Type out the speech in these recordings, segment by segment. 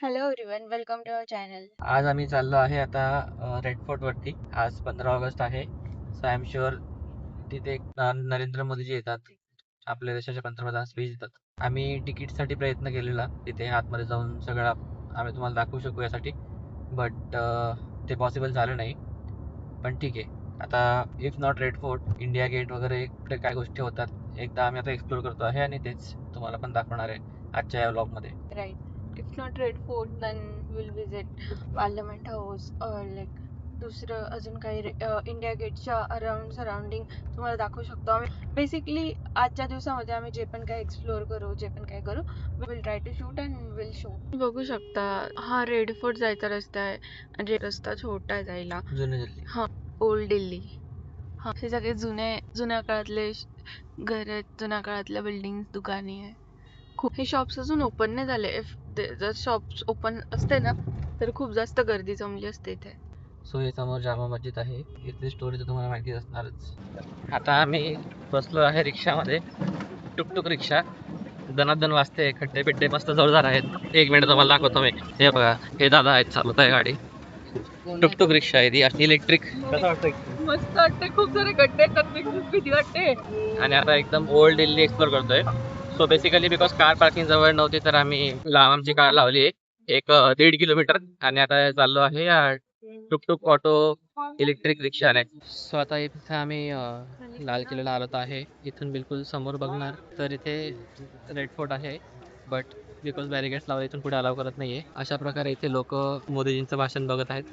Hello everyone, welcome to our channel. आज आम्ही चाललो आहे आता रेड फोर्ट वरती. आज 15 ऑगस्ट आहे. सो आय एम शुअर तिथे नरेंद्र मोदीजी येतात, आपल्या देशाचे पंतप्रधान स्पीच देतात. आम्ही तिकीटसाठी प्रयत्न केलेला, तिथे आतमध्ये जाऊन सगळं आम्ही तुम्हाला दाखवू शकू यासाठी, बट ते पॉसिबल झालं नाही. पण ठीक आहे, आता if not Red Fort, India Gate वगैरे इकडे काय गोष्टी होतात, एकदा आम्ही आता एक्सप्लोर करतो आहे आणि तेच तुम्हाला पण दाखवणार आहे आजच्या या व्लॉगमध्ये. Right. If not Red Fort then will visit Parliament House और लाईक दुसरं अजून काही इंडिया गेटच्या अराउंड सराउंडिंग तुम्हाला दाखवू शकतो आम्ही. बेसिकली आजच्या दिवसामध्ये आम्ही जे पण काय एक्सप्लोअर करू, जे पण काय करू, we will try to shoot and will show. बघू शकता, हा रेड फोर्ट जायचा रस्ता आहे आणि रस्ता छोटा आहे जायला. जुनी दिल्ली. हा, ओल्ड दिल्ली. हा, हे सगळे जुन्या काळातले घर आहेत, जुन्या काळातल्या बिल्डिंग, दुकाने आहे. खूप हे शॉप्स अजून ओपन नाही झाले. जर शॉप्स ओपन असते ना तर खूप जास्त गर्दी जमली असते इथे. सो हे समोर जामा मस्जिद आहे. इथली स्टोरी तर तुम्हाला माहिती असणारच. आता आम्ही बसलो आहे रिक्षामध्ये, टुकटुक रिक्षा. दनादन वाजते, खड्डे बिड्डे मस्त जोरदार आहेत. 1 मिनिट तुम्हाला दाखवतो मी. हे बघा, हे दादा आहेत, चालवत आहे गाडी. टुकटुक रिक्षा आहे ती, अशी इलेक्ट्रिक. कसं वाटतं? मस्त वाटते. खूप सारे गड्डे भीती वाटते. आणि आता एकदम ओल्ड दिल्ली एक्सप्लोर करतोय. So basically because car parking जवळ नव्हती तर आम्ही आमची कार लावली एक 1.5 किलोमीटर आणि आता चाललो आहे या टुकटुक ऑटो इलेक्ट्रिक रिक्षाने. सो आता इथे आम्ही लाल किल्ल्याला आलो आहे. इथून बिलकुल समोर बघणार तर इथे रेड फोर्ट आहे, बट बिकॉज बॅरिगेट्स लावले इथून पुढे अलाव करत नाहीये. अशा प्रकारे इथे लोक मोदीजींचं भाषण बघत आहेत.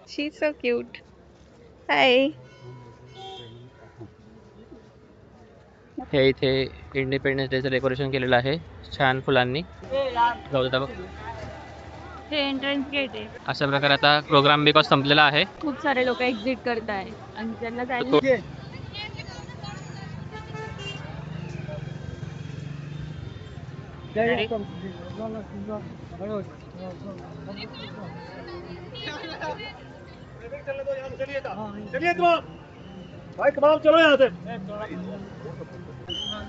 शी इज सो क्यूट. हाय. हे इथे इंडिपेंडन्स डेचं डेकोरेशन केलेलं आहे छान फुलांनी. जाऊ देता बघ. हे एंट्रन्स गेट आहे. अशा प्रकारे आता प्रोग्राम बिकॉज संपलेला आहे. खूप सारे लोक एक्झिट करत आहेत आणि त्यांना जायला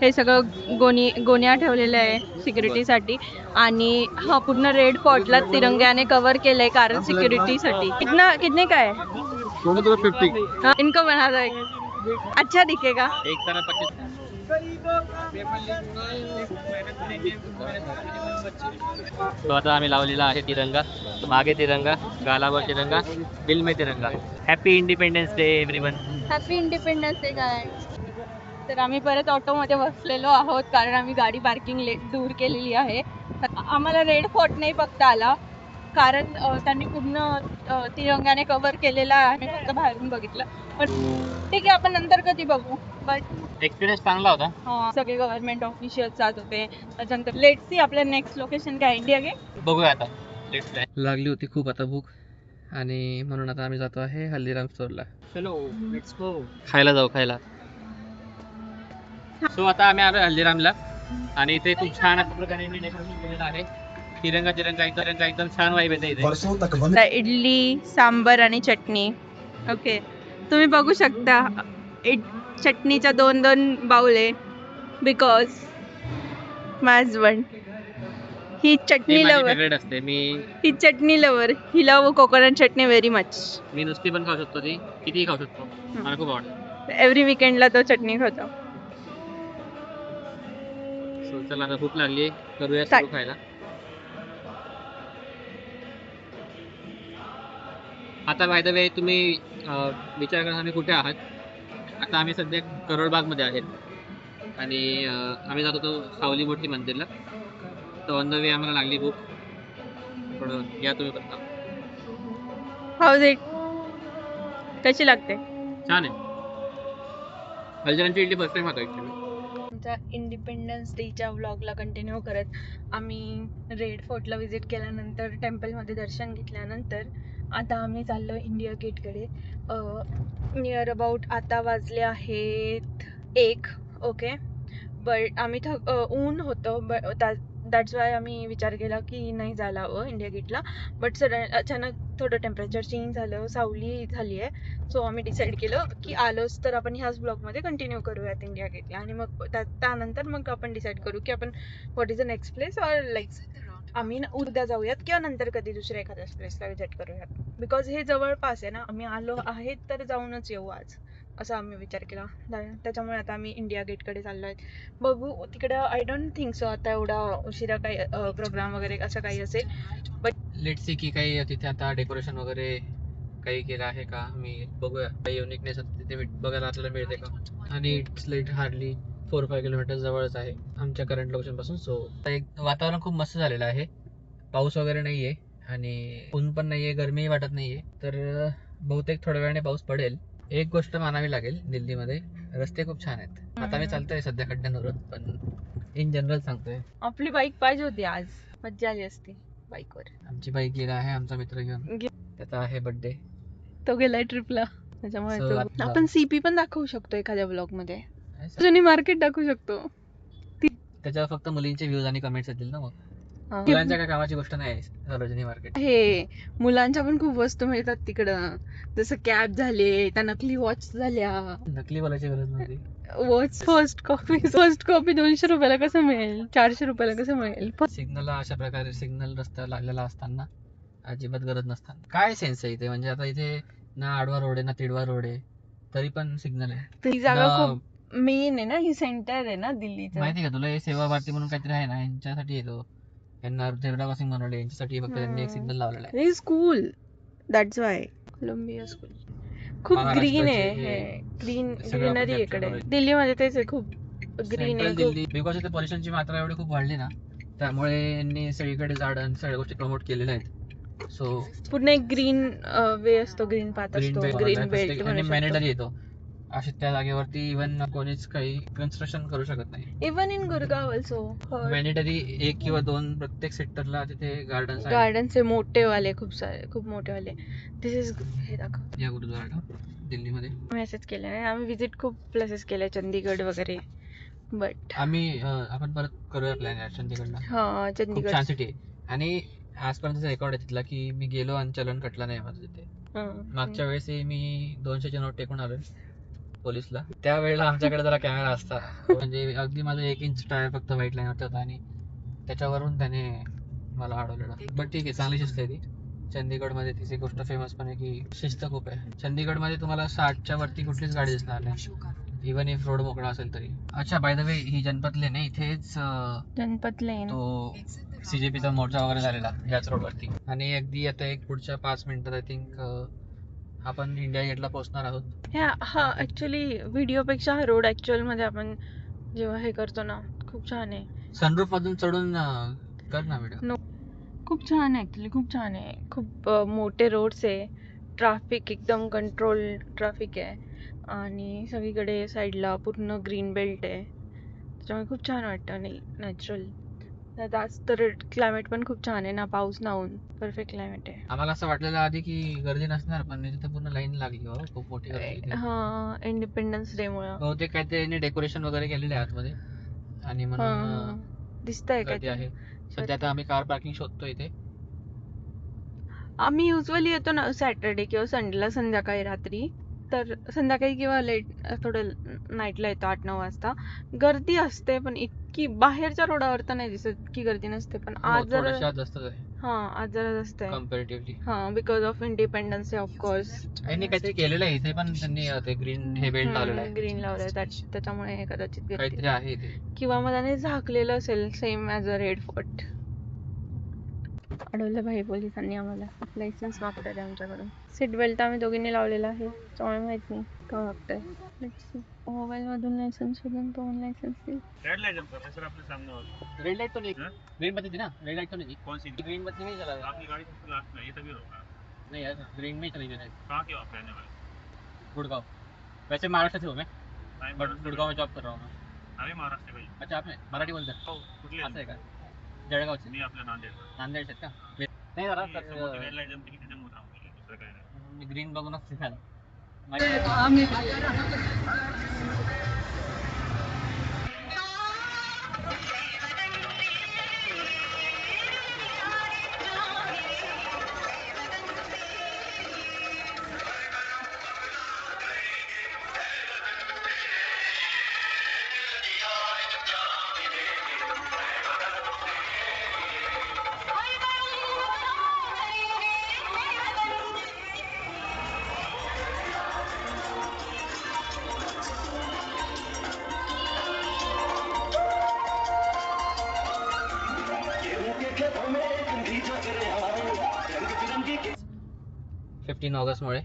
हे सगळं गोण्या ठेवलेलं आहे सिक्युरिटीसाठी आणि हा पूर्ण रेड फोर्टला तिरंग्याने कव्हर केलंय कारण सिक्युरिटीसाठी. कितने का है? 50. इनको बना दो एक. अच्छा दिखेगा. एक तरह 25. तो आता आम्ही लावलेला आहे तिरंगा. मागे तिरंगा, गालावर तिरंगा, दिल में तिरंगा. Happy independence day everyone. Happy independence day काय. तर आम्ही परत ऑटोमध्ये बसलेलो आहोत कारण आम्ही गाडी पार्किंग दूर केलेली आहे. आम्हाला रेड फोर्ट नाही बघता आला कारण त्यांनी पूर्ण तिरंगाने कव्हर केलेला आहे. फक्त बाहेरून बघितलं, पण ठीक आहे, आपण नंतर कधी बघू. बट एक्सपिरियन्स चांगला होता. सगळे गव्हर्नमेंट ऑफिशियल्स जात होते. त्याच्यानंतर लेट्स सी आपलं नेक्स्ट लोकेशन काय, इंडिया गेट. बघूया आता. लागली होती खूप आता भूक आणि म्हणून आता आम्ही जातो आहे हल्दीराम स्टोरला. चलो लेट्स गो. खायला जाऊ खायला. सो आता आम्ही आलो हल्दीरामला आणि इथे खूप छान अशा प्रकारे डेकोरेशन केलेलं आहे. तिरंगा एकदम छान वाईब येते इथे. इडली, सांबर आणि चटणी. ओके, तुम्ही बघू शकता चटणीच्या 2 बाउल आहे बिकॉज माझ वन. ही चटणी लवर असते. ही चटणी लवर. ही लव कोकोनट चटणी व्हेरी मच. मी नुसती पण खाऊ शकतो, ती कितीही खाऊ शकतो. मला खूप आवडतं. एव्हरी वीकेंडला तो चटणी खातो. चला आता भूक लागली, करूया सुरू खायला. आता बाय द वे तुम्ही विचार करा आम्ही कुठे आहात. आता आम्ही सध्या करोडबाग मध्ये आहेत आणि आम्ही जात होतो सावली मोठी मंदिरला. तर ऑन द वे आम्हाला लागली भूक. थोडं या तुम्ही पण. हाऊ इट, कशी लागते? छान आहे. हल्दीरामची इडली फर्स्ट टाइम खातो ॲक्च्युली. आमच्या इंडिपेंडन्स डेच्या व्लॉगला कंटिन्यू करत आम्ही रेड फोर्टला व्हिजिट केल्यानंतर टेम्पलमध्ये दर्शन घेतल्यानंतर आता आम्ही चाललो इंडिया गेटकडे. नियर अबाउट आता वाजले आहेत 1. ओके, बट आम्ही ऊन होतं, दॅट्स वाय आम्ही विचार केला की नाही जायला हवं इंडिया गेटला. बट अचानक थोडं टेम्परेचर चेंज झालं, सावली झाली आहे. सो आम्ही डिसाईड केलं की आलोच तर आपण ह्याच ब्लॉगमध्ये कंटिन्यू करूयात इंडिया गेटला आणि मग त्यानंतर मग आपण डिसाईड करू की आपण what is the next place or like आम्ही ना उद्या जाऊयात किंवा नंतर कधी दुसऱ्या एखाद्या प्लेसला विजिट करूयात, बिकॉज हे जवळपास आहे ना, आम्ही आलो आहेत तर जाऊनच येऊ आज, असा आम्ही विचार केला. त्याच्यामुळे आता आम्ही इंडिया गेटकडे चाललोय. बघू तिकडे, आय डोंट थिंक सो आता एवढा उशिरा काही प्रोग्राम वगैरे असं काही असेल. लेट सी की काही तिथे आता डेकोरेशन वगैरे काही केलं आहे का, मी बघूया. काही युनिकनेस तिथे बघायला आपल्याला मिळते का. आणि इट्स लाईक हार्डली 4-5 किलोमीटर जवळच आहे आमच्या करंट लोकेशन पासून. सो एक वातावरण खूप मस्त झालेलं आहे. पाऊस वगैरे नाहीये आणि ऊन पण नाहीये, गरमीही वाटत नाहीये. तर बहुतेक थोड्या वेळाने पाऊस पडेल. एक गोष्ट मानावी लागेल, दिल्लीमध्ये रस्ते खूप छान आहेत. आता मी चालतोय सध्या खड्ड्यांवरून, पण इन जनरल सांगतोय. आपली बाईक पाहिजे होती आज, मज्जा आली असती बाईकवर. आमची बाईक गेला आहे आमचा मित्र घेऊन, त्याचा आहे बर्थडे. तो गेलाय ट्रिपला, त्याच्यामुळे So, तो आपण सीपी पण दाखवू शकतो एखाद्या ब्लॉग मध्ये, जुनी मार्केट दाखवू शकतो. त्याच्यावर फक्त मुलींचे व्ह्यूज आणि कमेंट्स येतील ना. मग हा. मुलांच्या काय कामाची गोष्ट नाही सरोजिनी मार्केट. हे मुलांच्या पण खूप वस्तू मिळतात तिकडं, जसं कॅप झाले, त्या नकली वॉच झाल्या. नकली बोलायची गरज नव्हती. वॉच फर्स्ट कॉपी 200 रुपयाला कसं मिळेल, 400 रुपयाला कसं मिळेल. सिग्नलला अशा प्रकारे सिग्नल रस्ता लागलेला असताना अजिबात गरज नसताना काय सेन्स आहे इथे. म्हणजे आता इथे ना आडवा रोड आहे ना तिडवा रोड आहे, तरी पण सिग्नल आहे. ही जागा खूप मेन आहे ना, ही सेंटर आहे ना दिल्लीचं. माहिती का तुला, हे सेवा भारती म्हणून काहीतरी आहे ना, यांच्यासाठी येतो. यांना झेब्रा क्रॉसिंग बनवले यांच्यासाठी, फक्त त्यांनी एक सिग्नल लावलेला आहे. School, that's why Columbia school. खूप ग्रीन आहे, ग्रीनरी इकडे दिल्लीमध्ये. तेच आहे, खूप ग्रीन आहे. दिल्ली बिकॉज इथे पॉल्युशनची मात्रा एवढी खूप वाढली ना, त्यामुळे यांनी सगळीकडे झाडं सगळ्या गोष्टी प्रमोट केलेल्या आहेत. सो पूर्ण एक ग्रीन वे असतो, ग्रीन पाथ असतो, ग्रीन बेल्ट मॅनेटरी येतो. अशा त्या जागेवरती इव्हन कोणीच काही कन्स्ट्रक्शन करू शकत नाही. इव्हन इन गुरगाव ऑल्सो मॅनेटरी 1 किंवा 2 प्रत्येक सेक्टरला तिथे गार्डन्स आहेत. गार्डन्स आहे मोठे वाले, खूप सारे, खूप मोठे वाले. दिस इज, हे दाखव या गुरुद्वारा दिल्लीमध्ये मेसेज केले नाही आम्ही. विजिट खूप प्लेसेस केले, चंदीगड वगैरे, बट आम्ही आपण परत करूया प्लॅन चंदीगडला. हा, खूप चंदीगड छान सिटी आहे. आणि आजपर्यंत रेकॉर्ड आहे तिथला की मी गेलो आणि चलन कटला नाही माझं तिथे. मागच्या वेळेस मी 200ची नोट टेकून आलोय पोलिसला. त्यावेळेला आमच्याकडे जरा कॅमेरा असता, म्हणजे अगदी माझं 1 इंच टायर फक्त व्हाईट लाईन होता आणि त्याच्यावरून त्याने मला अडवलेलं. बट ठीक आहे, चांगली शिस्त आहे ती. चंदीगडमध्ये तिची गोष्ट फेमस पण आहे की शिस्त खूप आहे. चंदीगडमध्ये तुम्हाला 60च्या वरती कुठलीच गाडी दिसणार नाही, इव्हन इफ रोड मोकळा असेल तरी. अच्छा, बाय द वे, ही जनपथ लेन आहे, इथेच जनपथ लेन तो CJPचा मोर्चा वगैरे झालेला याच रोडवरती. आणि अगदी आता एक पुढच्या 5 मिनिटात आय थिंक आपण इंडिया गेटला पोहोचणार आहोत. हा ऍक्च्युली व्हिडिओ पेक्षा हा रोड ऍक्च्युअल मध्ये आपण जेव्हा हे करतो ना, खूप छान आहे. सनरूफ मधून चढून कर ना व्हिडिओ. खूप छान आहे ऍक्च्युली, खूप छान आहे. खूप मोठे रोड्स आहे, ट्रॅफिक एकदम कंट्रोल ट्रॅफिक आहे, आणि सगळीकडे साईडला पूर्ण ग्रीन बेल्ट आहे, त्याच्यामुळे खूप छान वाटतं. आणि नॅचरल, आज तर क्लायमेट पण खूप छान आहे ना, पाऊस ना ऊन, परफेक्ट क्लायमेट आहे. आम्हाला असं वाटलेलं आधी की गर्दी नसणार, पण तिथे पूर्ण लाईन लागली. हो, खूप मोठी गर्दी. हा, इंडिपेंडन्स डे मुळे बहुतेक काय ते डेकोरेशन वगैरे केलेले आहे आतमध्ये आणि म्हणून दिसतंय गर्दी आहे. सध्या आता आम्ही कार पार्किंग शोधतो इथे. आम्ही युजली येतो ना सॅटर्डे किंवा संडेला संध्याकाळी, रात्री, तर संध्याकाळी किंवा लेट थोडं नाईटला येतो 8-9 वाजता. गर्दी असते, पण इतकी बाहेरच्या रोडावर तर नाही दिसत, इतकी गर्दी नसते. पण आज जरा जास्त आहे. हा, आज जरा जास्त आहे कम्पॅरेटिव्हली. हा, because of independence day of course. त्यांनी काहीतरी केलेलं आहे इथे, पण त्यांनी ते ग्रीन हे बेल्ट लावलेलं आहे. ग्रीन लावलंय, त्याच्यामुळे कदाचित काहीतरी आहे इथे. किंवा मग त्याने झाकलेलं असेल, same as a red fort. अडवलं भाई पोलिसांनी आम्हाला, लायसन्स मागतात आमच्याकडून. सीट बेल्ट आम्ही दोघींनी लावलेला आहे, त्यामुळे माहित नाही का मागताय. मोबाईल मधून लायसन्स शोधून तो लायसन्स देईल. रेड लाइट जल रहा है सर, आपके सामने वाला। रेड लाइट तो नहीं, हाँ? ग्रीन बत्ती थी ना, रेड लाइट तो नहीं थी। कौन सी? ग्रीन बत्ती में ही चला गया। आपकी गाड़ी सबसे लास्ट में है, ये तभी रोका। नहीं यार, ग्रीन में ही चली गई। कहाँ के आप रहने वाले? गुड़गांव। वैसे महाराष्ट्र से हूँ मैं, नाही, बट महाराष्ट्र गुड़गांव में जॉब कर रहा हूँ मैं. आम्ही महाराष्ट्र भाई। अच्छा, आपने मराठी बोलता हो, कुठले असं आहे का? जळगावचे. मी आपल्या नांदेडला। नांदेड आहेत का? नाही जरा ही समोरची रेड लाईट जमते की त्याच्यामुळे थांबलोय, दुसरं काही नाही। मी ग्रीन बघूनच शिकायला. 15 ऑगस्टमुळे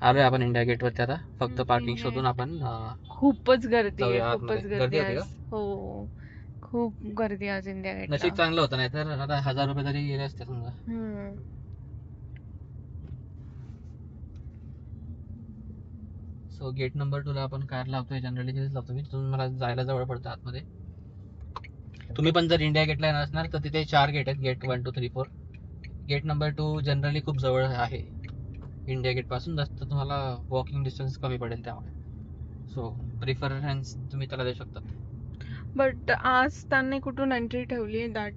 आलोय आपण इंडिया गेटवरती आता. फक्त पार्किंग ठीक आहे. शोधून आपण खूपच गर्दी आहे, जाऊया खूपच आतमध्ये. गर्दी गर्दी आहे होती आज. हो, खूप गर्दी आज इंडिया नशीब गेटला. चांगलं होतं, नाही तर आता 1000 रुपये तरी गेले असते समजा. सो गेट नंबर 2 ला आपण कार लावतोय. जनरली तिथेच लावतो मी. तिथून मला जायला जवळ पडतं आतमध्ये. तुम्ही पण जर इंडिया गेटला येणार असणार तर तिथे 4 गेट आहेत. गेट 1 2 3 4. गेट नंबर 2 जनरली खूप जवळ आहे इंडिया गेट पासून. जास्त तुम्हाला वॉकिंग डिस्टन्स कमी पडेल त्यामुळे. सो प्रिफरन्स तुम्ही त्याला देऊ शकता. बट आज त्यांनी कुठून एंट्री ठेवली आहे दॅट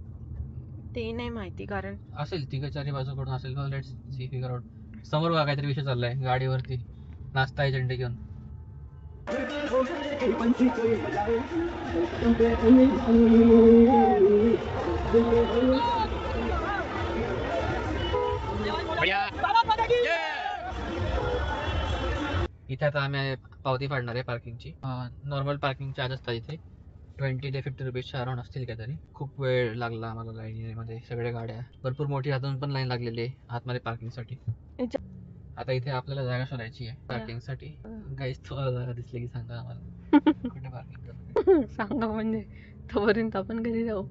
ते नाही माहिती, कारण असेल तिघ चारी बाजूकडून असेल. Let's see figure out. समोर बघा काहीतरी विषय चाललाय गाडीवरती नाश्ता एजंडे घेऊन. इथे आता आम्ही पावती फाडणार आहे पार्किंगची. नॉर्मल पार्किंग चार्ज असतात इथे 20 ते 50 रुपीजच्या अराउंड असतील काहीतरी. खूप वेळ लागला आम्हाला लाईनीमध्ये. सगळ्या गाड्या भरपूर मोठी अजून पण लाईन लागलेली आहे आतमध्ये पार्किंगसाठी. आता इथे आपल्याला जागा शोधायची आहे पार्किंगसाठी. गाईस तुम्हाला जागा दिसली की सांगा आम्हाला कुठे पार्किंग करू. सांगा म्हणजे तोपर्यंत आपण घरी जाऊ.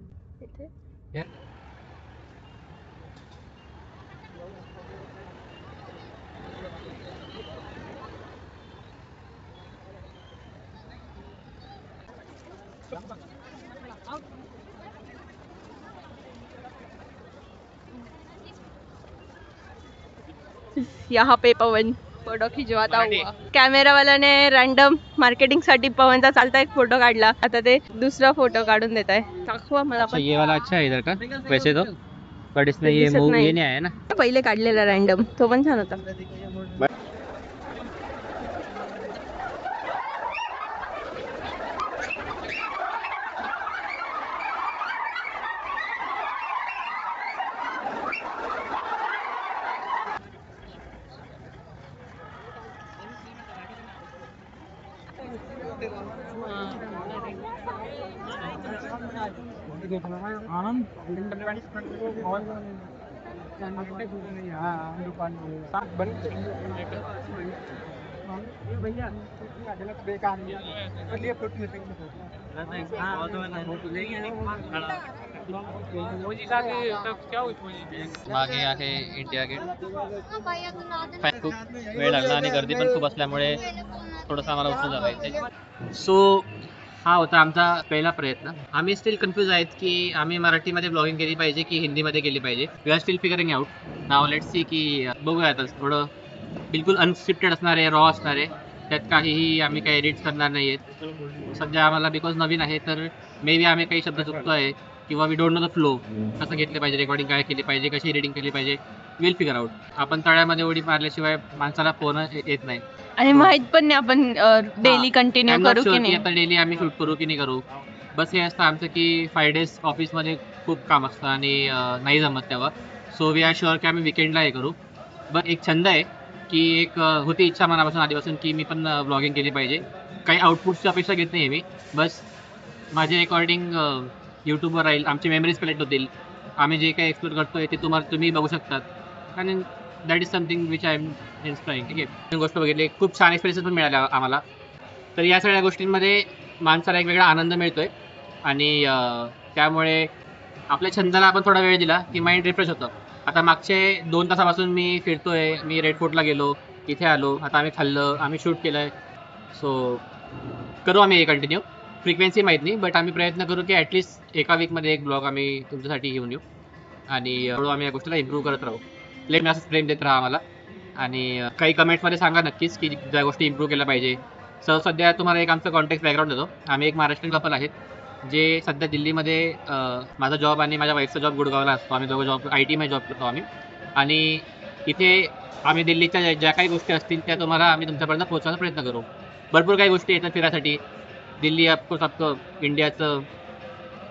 यहाँ पे पवन फोटो खिंचवाता हुआ. कॅमेरा वाल्याने रॅन्डम मार्केटिंग साठी पवनचा चालता एक फोटो काढला. आता ते दुसरा फोटो काढून देत आहे. दाखवा मला अच्छा पण. ये वाला अच्छा है इधर का वैसे तो, बट इसमें ये दिसत मूव नाही. ये नहीं आया ना. पहिले काढलेला रॅन्डम तो पण छान होता. मागे आहे इंडिया गेट. खूप वेळ लागला आणि गर्दी पण खूप असल्यामुळे थोडंसं आम्हाला उशीर झाला इथे. सो हा होता आमचा पहिला प्रयत्न. आम्ही स्टील कन्फ्यूज आहेत की आम्ही मराठीमध्ये ब्लॉगिंग केली पाहिजे की हिंदीमध्ये केली पाहिजे. We are still figuring out. Now let's see की बघूया आता. थोडं बिलकुल अनस्क्रिप्टेड असणार आहे, रॉ असणार आहे. त्यात काहीही आम्ही काही एडिट्स करणार नाही आहेत. सध्या आम्हाला बिकॉज नवीन आहे तर मे बी आम्ही काही शब्द चुकतो आहे किंवा we don't know the flow. कसं घेतलं पाहिजे, रेकॉर्डिंग काय केली पाहिजे, कशी एडिटिंग केली पाहिजे, विल फिगर आउट. आपण तळ्यामध्ये उडी मारल्याशिवाय माणसाला पोहणं येत नाही. आणि माहित पण नाही आपण डेली कंटिन्यू करू की नाही. आता डेली आम्ही शूट करू की नाही करू. बस हे असतं आमचं की 5 डेज ऑफिसमध्ये खूप काम असतं आणि नाही जमत तेव्हा. सो वी आर शुअर की आम्ही विकेंडला हे करू. बट एक छंद आहे की एक होती इच्छा मनापासून आधीपासून की मी पण ब्लॉगिंग केली पाहिजे. काही आउटपुटची अपेक्षा घेत नाही आहे मी. बस माझे रेकॉर्डिंग यूट्यूबवर राहील. आमचे मेमरीज कलेक्ट होतील. आम्ही जे काही एक्सप्लोर करतोय ते तुम्ही बघू शकतात आणि that is something which I am inspiring. ठीक आहे, गोष्ट बघितली. खूप छान एक्सपिरियन्स पण मिळाला आम्हाला. तर या सगळ्या गोष्टींमध्ये माणसाला एक वेगळा आनंद मिळतोय आणि त्यामुळे आपल्या छंदाला आपण थोडा वेळ दिला की माइंड रिफ्रेश होतं. आता मागचे 2 तासापासून मी फिरतोय. मी रेड फोर्टला गेलो, इथे आलो. आता आम्ही खाल्लं, आम्ही शूट केलंय. सो करू आम्ही हे कंटिन्यू. फ्रिक्वेन्सी माहीत नाही बट आम्ही प्रयत्न करू की ॲटलिस्ट एका वीकमध्ये एक ब्लॉग आम्ही तुमच्यासाठी घेऊन येऊ आणि हळू आम्ही या गोष्टीला इम्प्रूव्ह करत राहू. प्लेम असंच प्रेम देत राहा आम्हाला आणि काही कमेंट्समध्ये सांगा नक्कीच की ज्या गोष्टी इम्प्रूव्ह केल्या पाहिजे. सध्या तुम्हाला एक आमचं कॉन्टॅक्ट बॅकग्राऊंड देतो. आम्ही एक महाराष्ट्रीयन कपल आहेत जे सध्या दिल्लीमध्ये माझा जॉब आणि माझ्या वाईफचा जॉब गुडगावला असतो. आम्ही दोघं जॉब IT मध्ये जॉब करतो आम्ही. आणि इथे आम्ही दिल्लीच्या ज्या काही गोष्टी असतील त्या तुम्हाला आम्ही तुमच्यापर्यंत पोहोचवण्याचा प्रयत्न करू. भरपूर काही गोष्टी येतात फिरायसाठी. दिल्ली ऑफकोर्स आपलं इंडियाचं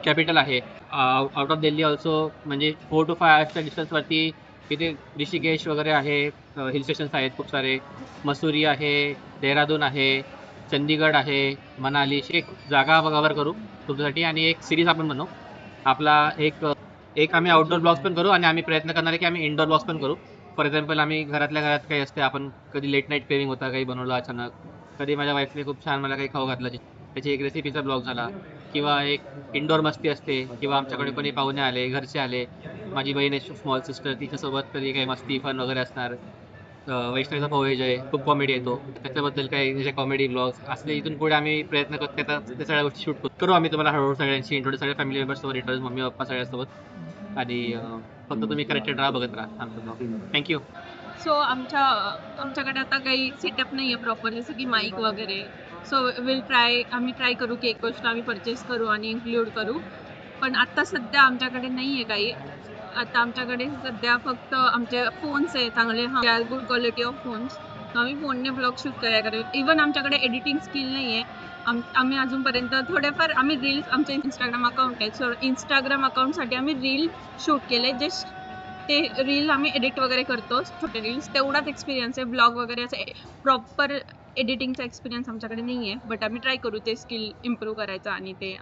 कॅपिटल आहे. आउट ऑफ दिल्ली ऑल्सो म्हणजे 4 to 5 आवर्सच्या डिस्टन्सवरती तिथे ऋषिकेश वगैरे आहे. हिल स्टेशन्स आहेत खूप सारे. मसुरी आहे, देहरादून आहे, चंदीगड आहे, मनाली. एक जागा कव्हर करू तुमच्यासाठी आणि एक सिरीज आपण बनवू. आपला एक आम्ही आउटडोर ब्लॉग्स पण करू आणि आम्ही प्रयत्न करणार आहे की आम्ही इनडोर ब्लॉग्स पण करू. फॉर एक्झाम्पल आम्ही घरातल्या घरात काही असते, आपण कधी लेट नाईट क्रेविंग होता, काही बनवलं अचानक, कधी माझ्या वाईफने खूप छान मला काही खाऊ घातलं, त्याची एक रेसिपीचा ब्लॉग झाला, किंवा एक इंडोर मस्ती असते, किंवा आमच्याकडे कोणी पाहुणे आले, घरचे आले, माझी बहीण आहे स्मॉल सिस्टर, तिच्यासोबत कधी काही मस्ती फन वगैरे असणार. वैष्णवीचा भाऊ हे जे खूप कॉमेडी येतो, त्याच्याबद्दल काही त्याचे कॉमेडी ब्लॉग्स असले, इथून पुढे आम्ही प्रयत्न करतो त्या सगळ्या गोष्टी शूट करू आम्ही तुम्हाला हळूहळू सगळ्यांशी इंट्रोड्यूस, सगळ्या फॅमिली मेंबर्स सोबत इंट्रोड्यूस, मम्मी पप्पा सगळ्यासोबत. आणि फक्त तुम्ही कनेक्टेड राहा, बघत राहा आमचं ब्लॉग. थँक्यू. सो आमच्याकडे आता काही सेटअप नाही आहे प्रॉपर, जसं की माईक वगैरे. सो आम्ही ट्राय करू की एक गोष्ट आम्ही परचेस करू आणि इन्क्लूड करू. पण आता सध्या आमच्याकडे नाही आहे काही. आता आमच्याकडे सध्या फक्त आमचे फोन्स आहे चांगले, गुड क्वालिटी ऑफ फोन्स. आम्ही फोनने ब्लॉग शूट करायला करू. इवन आमच्याकडे एडिटिंग स्किल नाही आहे. आम्ही अजूनपर्यंत थोडेफार आम्ही रील्स, आमचे इंस्टाग्राम अकाउंट आहे, सो इंस्टाग्राम अकाउंटसाठी आम्ही रील शूट केले. ते रील आम्ही एडिट वगैरे करतो, छोटे रील्स, तेवढाच एक्सपिरियन्स आहे. ब्लॉग वगैरे असं प्रॉपर एडिटिंगचा एक्सपिरियन्स आमच्याकडे नाही आहे. बट आम्ही ट्राय करू ते स्किल इम्प्रूव्ह करायचं आणि ते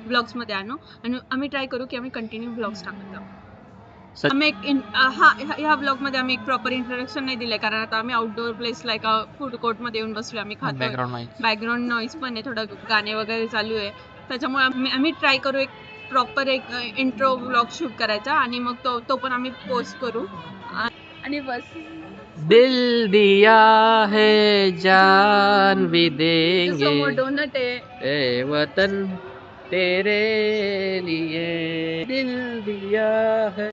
ब्लॉग्समध्ये आणू. आणि आम्ही ट्राय करू की आम्ही कंटिन्यू ब्लॉग्स टाकत जाऊ. आम्ही ह्या ब्लॉगमध्ये आम्ही एक प्रॉपर इंट्रोडक्शन नाही दिलंय, कारण आता आम्ही आउटडोअर प्लेस लाईक फूड कोर्टमध्ये येऊन बसलो, आम्ही खातो. बॅकग्राऊंड नॉईज पण आहे, थोडं गाणे वगैरे चालू आहे. त्याच्यामुळे आम्ही ट्राय करू एक प्रॉपर एक इंट्रो ब्लॉग शूट करायचा, आणि मग तो पण आम्ही पोस्ट करू. आणि बस. दिल दिया है जान भी देंगे, समोर डोनट आहे. ए वतन तेरे लिए दिल दिया है.